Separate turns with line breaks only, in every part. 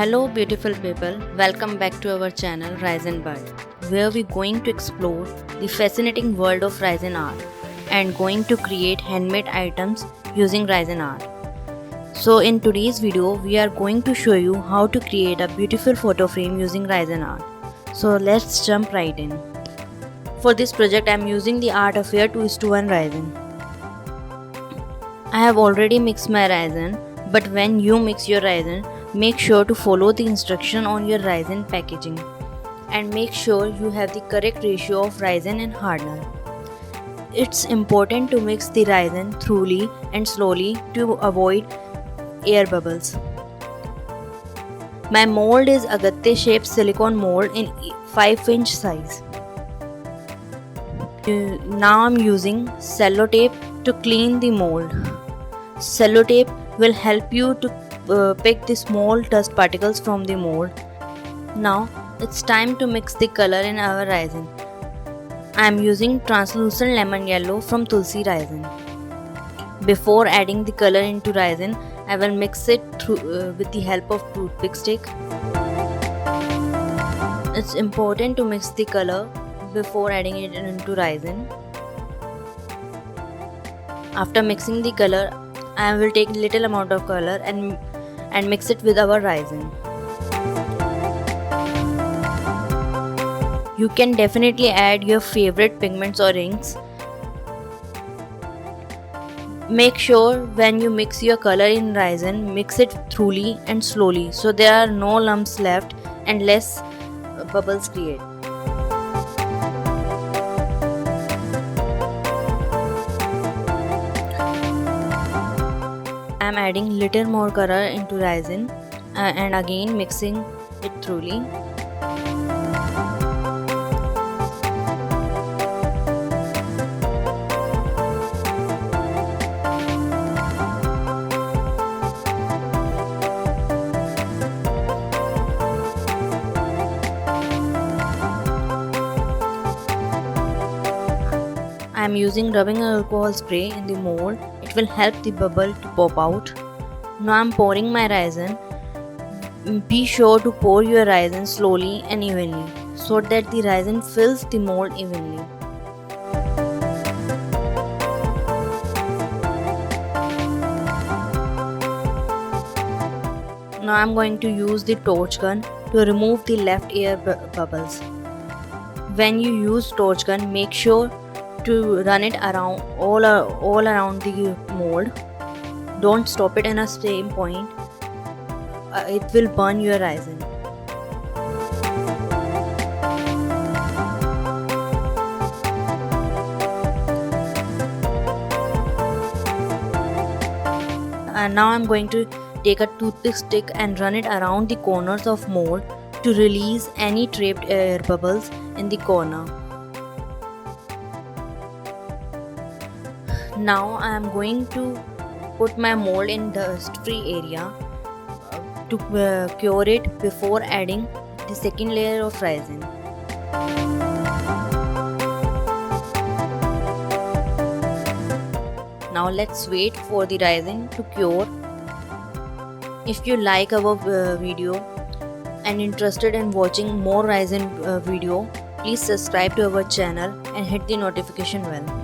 Hello beautiful people, welcome back to our channel Resin, where we're going to explore the fascinating world of resin art and going to create handmade items using resin art. So in today's video, we are going to show you how to create a beautiful photo frame using resin art. So let's jump right in. For this project, I am using the art affair 2:1 resin. I have already mixed my resin, but when you mix your resin, make sure to follow the instruction on your resin packaging and make sure you have the correct ratio of resin and hardener. It's important to mix the resin thoroughly and slowly to avoid air bubbles. My mold is agatte shaped silicone mold in 5-inch size. Now I'm using sellotape to clean the mold. Sellotape will help you to pick the small dust particles from the mold. Now it's time to mix the color in our resin. I am using translucent lemon yellow from Tulsi resin. Before adding the color into resin, I will mix it with the help of toothpick stick. It's important to mix the color before adding it into resin. After mixing the color, I will take little amount of color and mix it with our resin. You can definitely add your favorite pigments or inks. Make sure when you mix your color in resin, mix it thoroughly and slowly so there are no lumps left and less bubbles create. I am adding little more color into resin and again mixing it thoroughly. I am using rubbing alcohol spray in the mold. It will help the bubble to pop out. Now I am pouring my resin. Be sure to pour your resin slowly and evenly so that the resin fills the mold evenly. Now I am going to use the torch gun to remove the left air bubbles. When you use torch gun, make sure to run it around all around the mold. Don't stop it in a same point. It will burn your resin. And now I'm going to take a toothpick stick and run it around the corners of mold to release any trapped air bubbles in the corner. Now I am going to put my mold in dust-free area to cure it before adding the second layer of resin. Now let's wait for the resin to cure. If you like our video and interested in watching more resin video, please subscribe to our channel and hit the notification bell.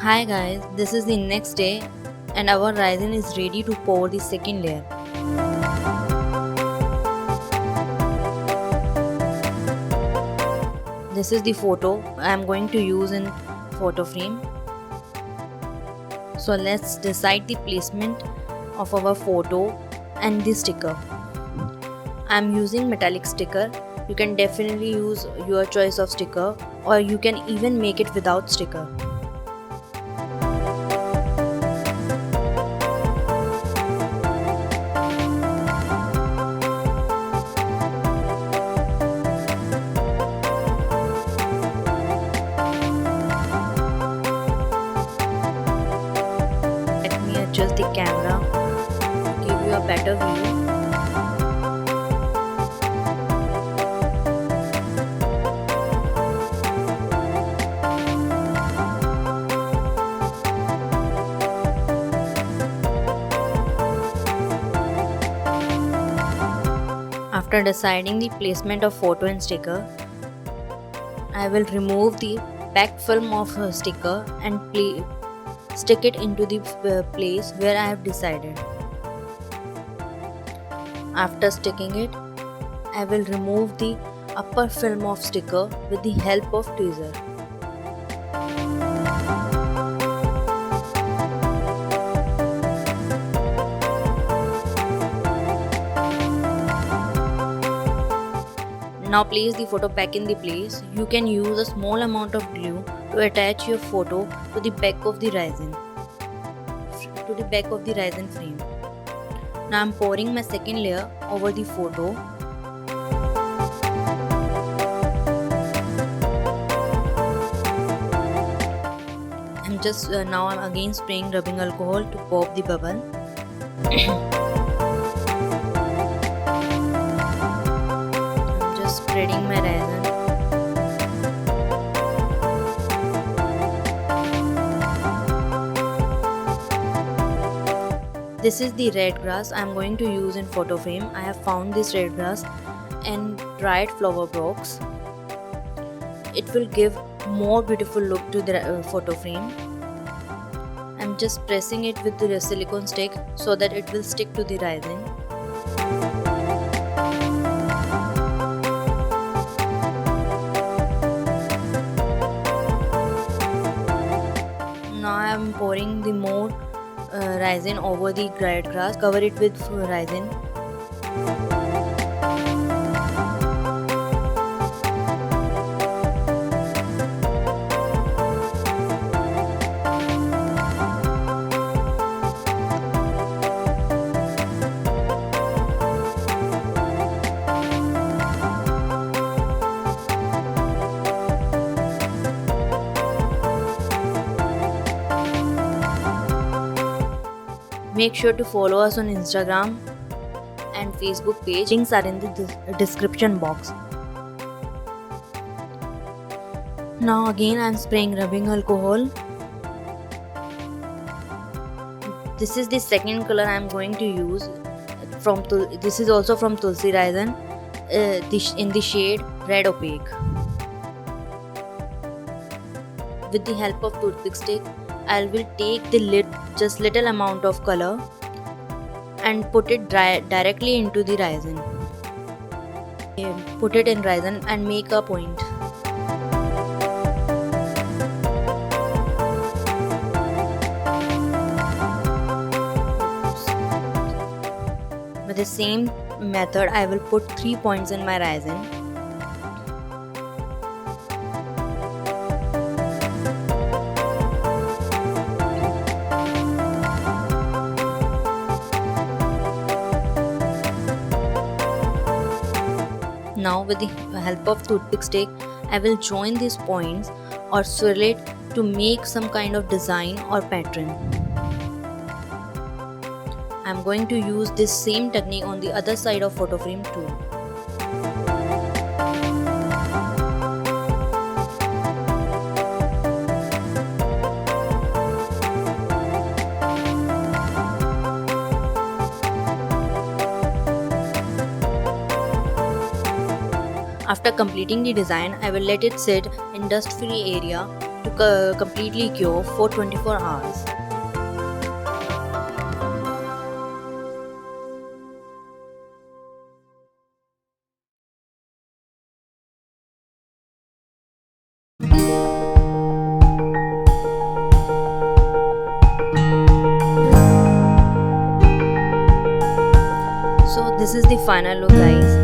Hi guys, this is the next day and our resin is ready to pour the second layer. This is the photo I am going to use in photo frame. So let's decide the placement of our photo and the sticker. I am using metallic sticker. You can definitely use your choice of sticker or you can even make it without sticker. Adjust the camera to give you a better view. After deciding the placement of photo and sticker, I will remove the back film of a sticker and stick it into the place where I have decided. After sticking it, I will remove the upper film of sticker with the help of tweezer. Now place the photo back in the place. You can use a small amount of glue to attach your photo to the back of the resin frame. Now I am pouring my second layer over the photo. Now I'm again spraying rubbing alcohol to pop the bubble. Spreading my resin. This is the red grass I am going to use in photo frame. I have found this red grass in dried flower box. It will give more beautiful look to the photo frame. I am just pressing it with the silicone stick so that it will stick to the resin. Now I am pouring the more resin over the dried grass. Cover it with resin. Make sure to follow us on Instagram and Facebook page. Links are in the description box. Now again I am spraying rubbing alcohol. This is the second color I am going to use. This is also from Tulsi Resin in the shade Red Opaque. With the help of toothpick stick, I will take the just little amount of color and put it directly into the resin. Put it in resin and make a point. With the same method, I will put 3 points in my resin. Now with the help of toothpick stick, I will join these points or swirl it to make some kind of design or pattern. I am going to use this same technique on the other side of photo frame too. After completing the design, I will let it sit in dust-free area to completely cure for 24 hours. So this is the final look, guys.